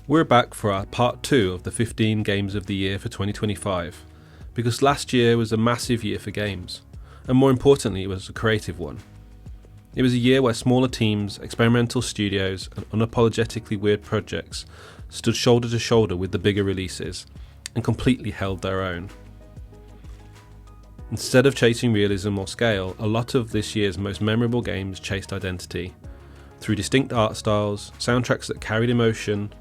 We're back for our part 2 of the 15 games of the year for 2025, because last year was a massive year for games, and more importantly it was a creative one. It was a year where smaller teams, experimental studios and unapologetically weird projects stood shoulder to shoulder with the bigger releases, and completely held their own. Instead of chasing realism or scale, a lot of this year's most memorable games chased identity, through distinct art styles, soundtracks that carried emotion,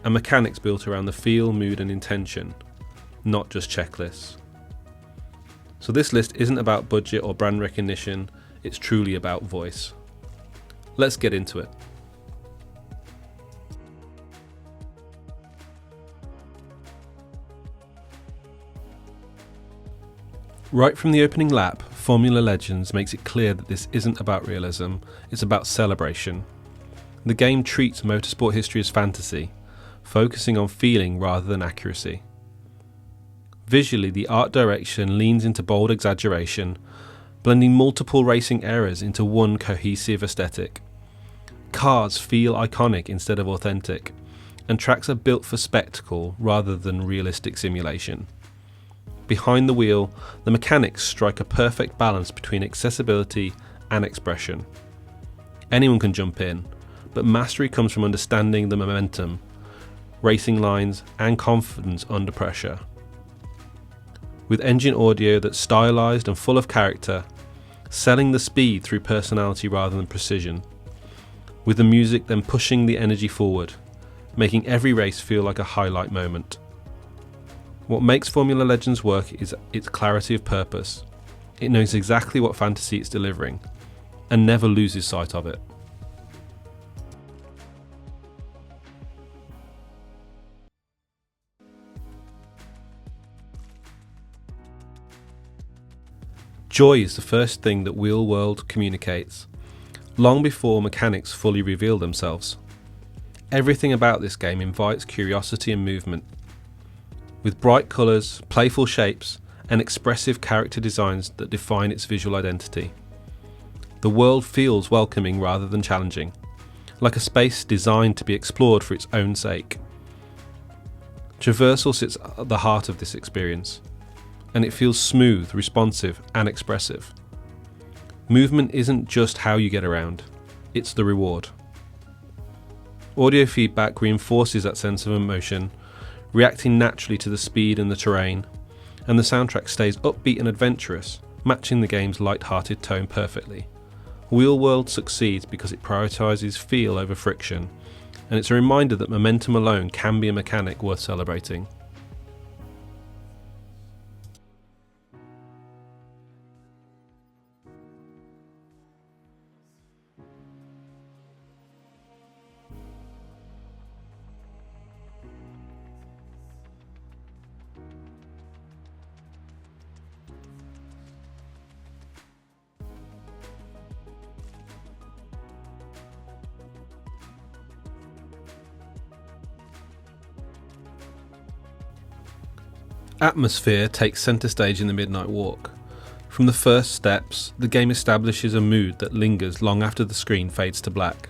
and mechanics built around the feel, mood and intention, not just checklists. So this list isn't about budget or brand recognition, it's truly about voice. Let's get into it. Right from the opening lap, Formula Legends makes it clear that this isn't about realism, it's about celebration. The game treats motorsport history as fantasy, focusing on feeling rather than accuracy. Visually, the art direction leans into bold exaggeration, blending multiple racing eras into one cohesive aesthetic. Cars feel iconic instead of authentic, and tracks are built for spectacle rather than realistic simulation. Behind the wheel, the mechanics strike a perfect balance between accessibility and expression. Anyone can jump in, but mastery comes from understanding the momentum, racing lines and confidence under pressure. With engine audio that's stylized and full of character, selling the speed through personality rather than precision. With the music then pushing the energy forward, making every race feel like a highlight moment. What makes Formula Legends work is its clarity of purpose. It knows exactly what fantasy it's delivering, and never loses sight of it. Joy is the first thing that Wheel World communicates, long before mechanics fully reveal themselves. Everything about this game invites curiosity and movement. With bright colours, playful shapes, and expressive character designs that define its visual identity. The world feels welcoming rather than challenging, like a space designed to be explored for its own sake. Traversal sits at the heart of this experience, and it feels smooth, responsive, and expressive. Movement isn't just how you get around, it's the reward. Audio feedback reinforces that sense of emotion, reacting naturally to the speed and the terrain, and the soundtrack stays upbeat and adventurous, matching the game's light-hearted tone perfectly. Wheel World succeeds because it prioritises feel over friction, and it's a reminder that momentum alone can be a mechanic worth celebrating. Atmosphere takes centre stage in the Midnight Walk. From the first steps, the game establishes a mood that lingers long after the screen fades to black.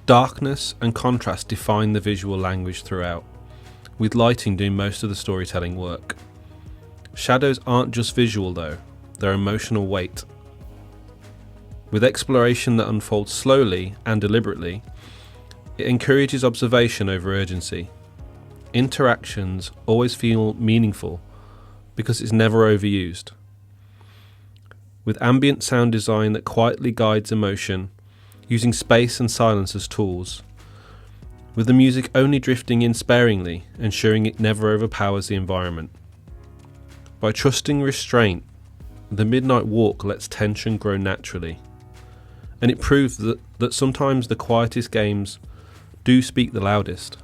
Darkness and contrast define the visual language throughout, with lighting doing most of the storytelling work. Shadows aren't just visual though, they're emotional weight. With exploration that unfolds slowly and deliberately, it encourages observation over urgency. Interactions always feel meaningful because it's never overused. With ambient sound design that quietly guides emotion, using space and silence as tools. With the music only drifting in sparingly, ensuring it never overpowers the environment. By trusting restraint, the Midnight Walk lets tension grow naturally. And it proves that sometimes the quietest games do speak the loudest.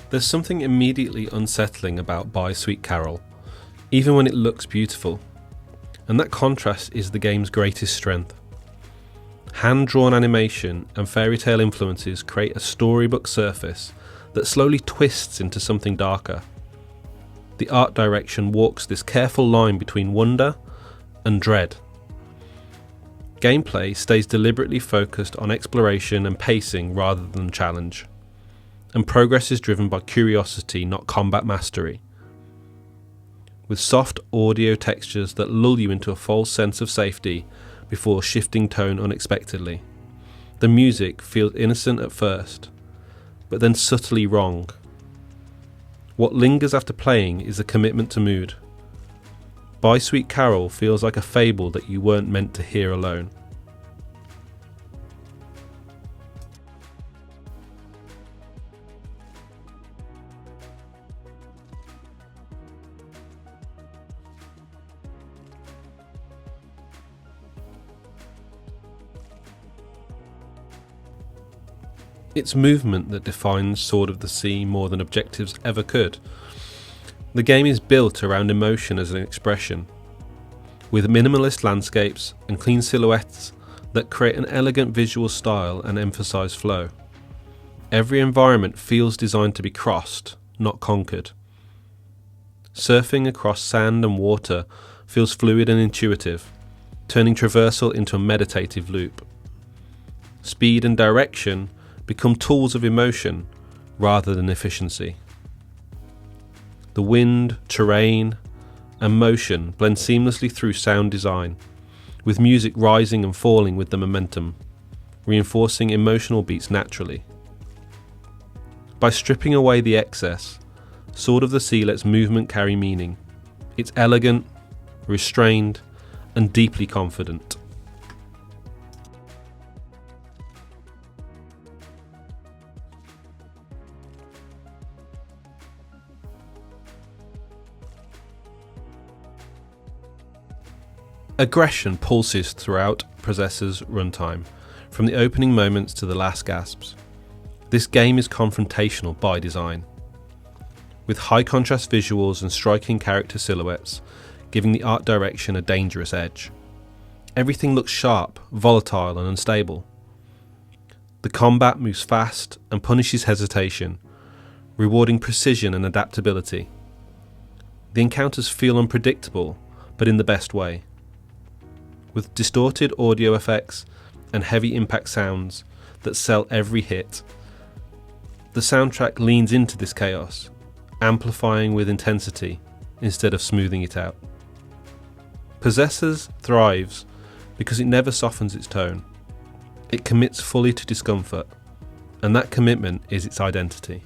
There's something immediately unsettling about Bye Sweet Carol, even when it looks beautiful, and that contrast is the game's greatest strength. Hand-drawn animation and fairy tale influences create a storybook surface that slowly twists into something darker. The art direction walks this careful line between wonder and dread. Gameplay stays deliberately focused on exploration and pacing rather than challenge, and progress is driven by curiosity, not combat mastery. With soft audio textures that lull you into a false sense of safety before shifting tone unexpectedly. The music feels innocent at first, but then subtly wrong. What lingers after playing is a commitment to mood. By Sweet Carol feels like a fable that you weren't meant to hear alone. It's movement that defines Sword of the Sea more than objectives ever could. The game is built around emotion as an expression, with minimalist landscapes and clean silhouettes that create an elegant visual style and emphasize flow. Every environment feels designed to be crossed, not conquered. Surfing across sand and water feels fluid and intuitive, turning traversal into a meditative loop. Speed and direction become tools of emotion rather than efficiency. The wind, terrain, and motion blend seamlessly through sound design, with music rising and falling with the momentum, reinforcing emotional beats naturally. By stripping away the excess, Sword of the Sea lets movement carry meaning. It's elegant, restrained, and deeply confident. Aggression pulses throughout Possessor's runtime, from the opening moments to the last gasps. This game is confrontational by design, with high contrast visuals and striking character silhouettes, giving the art direction a dangerous edge. Everything looks sharp, volatile, and unstable. The combat moves fast and punishes hesitation, rewarding precision and adaptability. The encounters feel unpredictable, but in the best way. With distorted audio effects and heavy impact sounds that sell every hit. The soundtrack leans into this chaos, amplifying with intensity instead of smoothing it out. Possessors thrives because it never softens its tone. It commits fully to discomfort, and that commitment is its identity.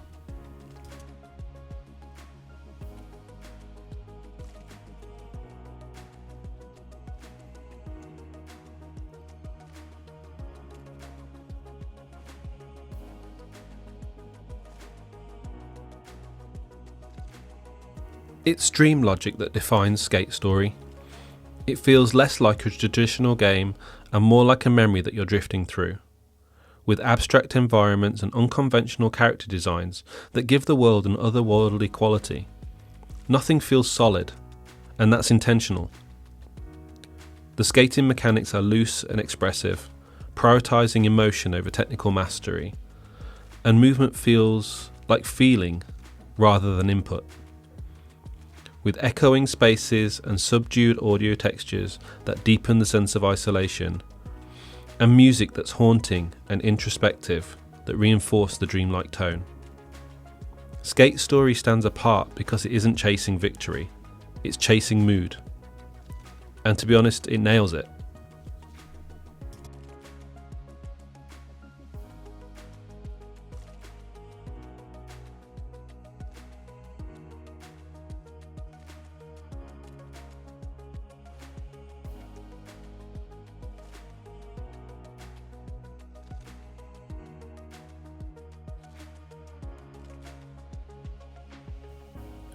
It's dream logic that defines Skate Story. It feels less like a traditional game and more like a memory that you're drifting through, with abstract environments and unconventional character designs that give the world an otherworldly quality. Nothing feels solid, and that's intentional. The skating mechanics are loose and expressive, prioritizing emotion over technical mastery, and movement feels like feeling rather than input. With echoing spaces and subdued audio textures that deepen the sense of isolation, and music that's haunting and introspective that reinforce the dreamlike tone. Skate Story stands apart because it isn't chasing victory, it's chasing mood. And to be honest, it nails it.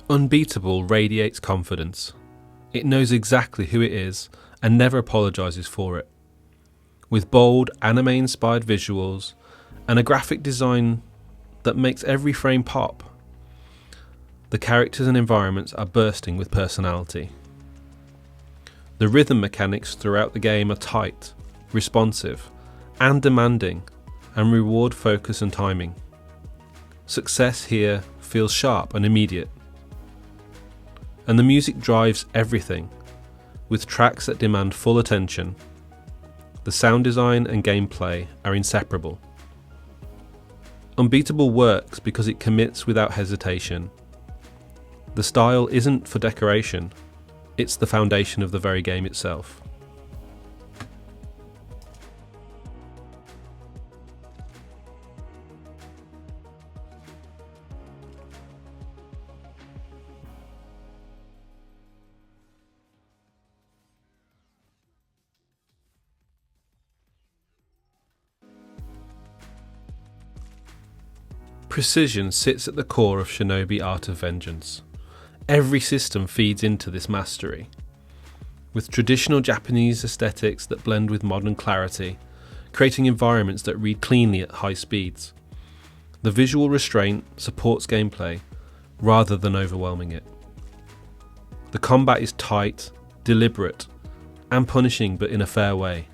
Unbeatable radiates confidence. It knows exactly who it is and never apologises for it. With bold, anime-inspired visuals and a graphic design that makes every frame pop, the characters and environments are bursting with personality. The rhythm mechanics throughout the game are tight, responsive, and demanding, and reward focus and timing. Success here feels sharp and immediate. And the music drives everything, with tracks that demand full attention. The sound design and gameplay are inseparable. Unbeatable works because it commits without hesitation. The style isn't for decoration, it's the foundation of the very game itself. Precision sits at the core of Shinobi Art of Vengeance. Every system feeds into this mastery. With traditional Japanese aesthetics that blend with modern clarity, creating environments that read cleanly at high speeds. The visual restraint supports gameplay rather than overwhelming it. The combat is tight, deliberate, and punishing, but in a fair way,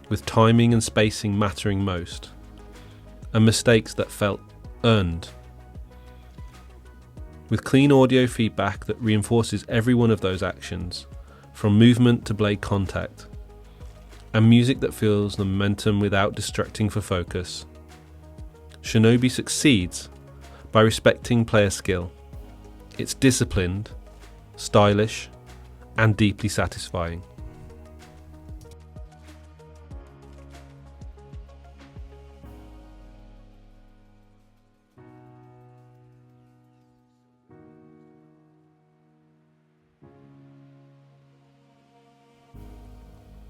with timing and spacing mattering most, and mistakes that felt earned. With clean audio feedback that reinforces every one of those actions, from movement to blade contact, and music that feels the momentum without distracting for focus. Shinobi succeeds by respecting player skill. It's disciplined, stylish, and deeply satisfying.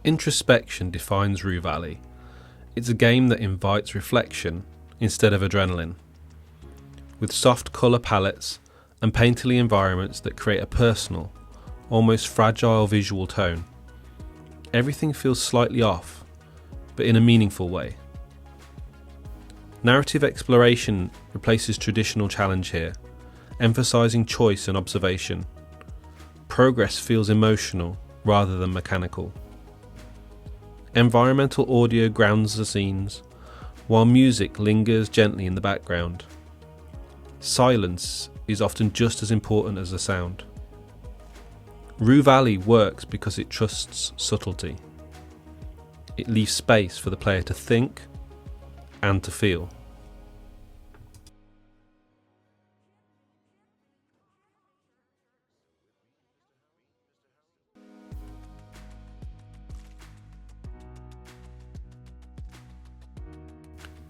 Introspection defines Rue Valley. It's a game that invites reflection instead of adrenaline, with soft colour palettes and painterly environments that create a personal, almost fragile visual tone. Everything feels slightly off, but in a meaningful way. Narrative exploration replaces traditional challenge here, emphasising choice and observation. Progress feels emotional rather than mechanical. Environmental audio grounds the scenes, while music lingers gently in the background. Silence is often just as important as the sound. Rue Valley works because it trusts subtlety. It leaves space for the player to think and to feel.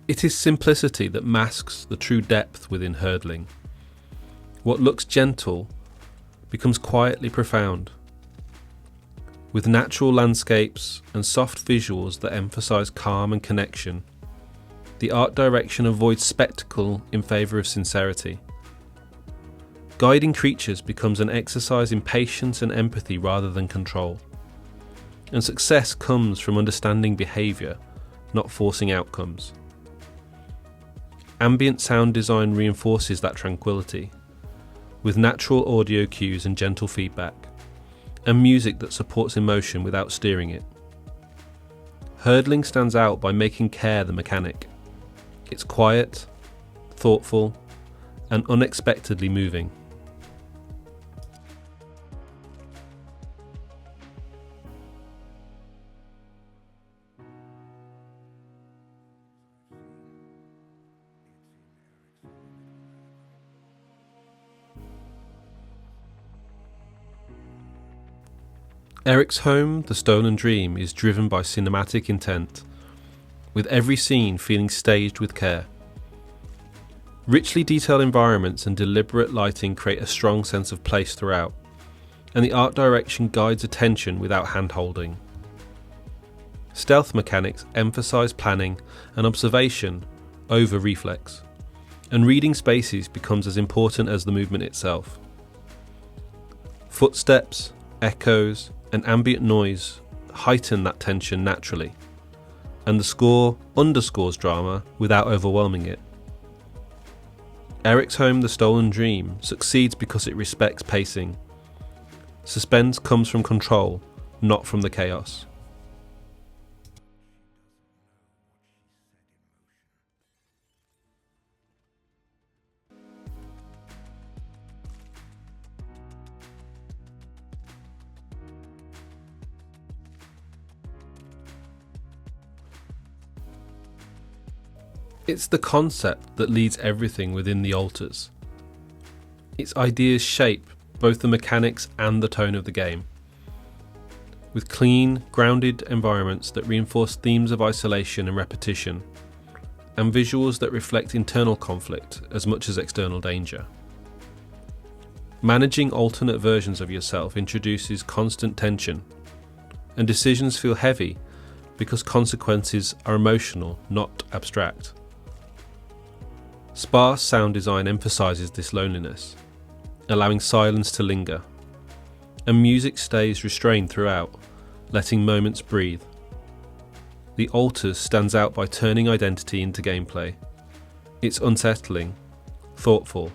It is simplicity that masks the true depth within hurdling. What looks gentle becomes quietly profound. With natural landscapes and soft visuals that emphasise calm and connection, the art direction avoids spectacle in favour of sincerity. Guiding creatures becomes an exercise in patience and empathy rather than control. And success comes from understanding behaviour, not forcing outcomes. Ambient sound design reinforces that tranquility, with natural audio cues and gentle feedback, and music that supports emotion without steering it. Hurdling stands out by making care the mechanic. It's quiet, thoughtful, and unexpectedly moving. Eric's home, The Stolen Dream, is driven by cinematic intent, with every scene feeling staged with care. Richly detailed environments and deliberate lighting create a strong sense of place throughout, and the art direction guides attention without hand-holding. Stealth mechanics emphasise planning and observation over reflex, and reading spaces becomes as important as the movement itself. Footsteps, echoes, and ambient noise heighten that tension naturally, and the score underscores drama without overwhelming it. Eric's Home, The Stolen Dream succeeds because it respects pacing. Suspense comes from control, not from the chaos. It's the concept that leads everything within the altars. Its ideas shape both the mechanics and the tone of the game, with clean, grounded environments that reinforce themes of isolation and repetition, and visuals that reflect internal conflict as much as external danger. Managing alternate versions of yourself introduces constant tension, and decisions feel heavy because consequences are emotional, not abstract. Sparse sound design emphasises this loneliness, allowing silence to linger, and music stays restrained throughout, letting moments breathe. The Altars stands out by turning identity into gameplay. It's unsettling, thoughtful,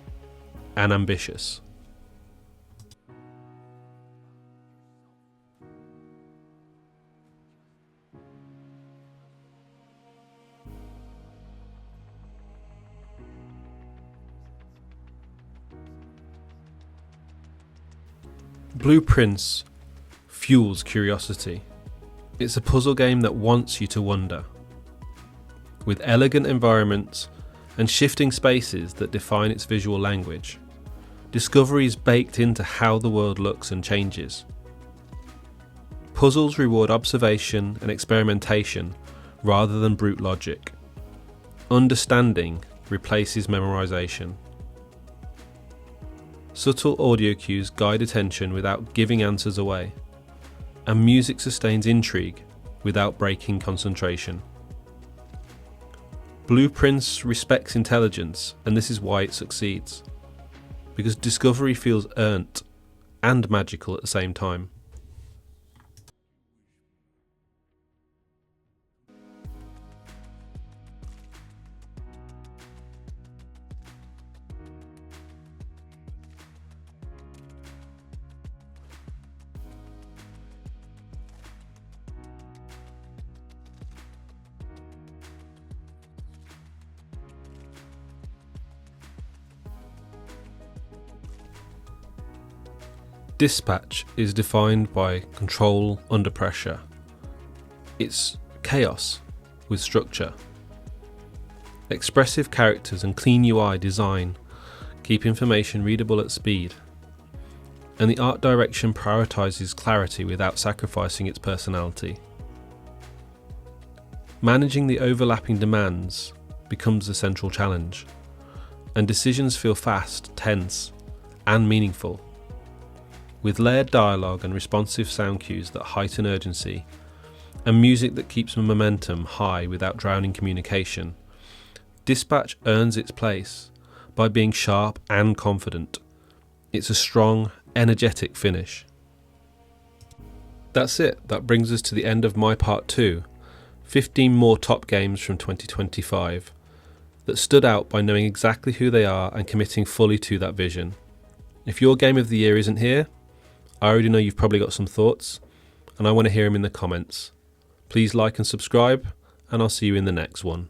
and ambitious. Blueprints fuels curiosity. It's a puzzle game that wants you to wonder, with elegant environments and shifting spaces that define its visual language. Discovery is baked into how the world looks and changes. Puzzles reward observation and experimentation rather than brute logic. Understanding replaces memorization. Subtle audio cues guide attention without giving answers away, and music sustains intrigue without breaking concentration. Blueprints respects intelligence, and this is why it succeeds, because discovery feels earned and magical at the same time. Dispatch is defined by control under pressure. It's chaos with structure. Expressive characters and clean UI design keep information readable at speed, and the art direction prioritizes clarity without sacrificing its personality. Managing the overlapping demands becomes the central challenge, and decisions feel fast, tense, and meaningful. With layered dialogue and responsive sound cues that heighten urgency, and music that keeps momentum high without drowning communication, Dispatch earns its place by being sharp and confident. It's a strong, energetic finish. That's it. That brings us to the end of my part 2. 15 more top games from 2025 that stood out by knowing exactly who they are and committing fully to that vision. If your game of the year isn't here, I already know you've probably got some thoughts, and I want to hear them in the comments. Please like and subscribe, and I'll see you in the next one.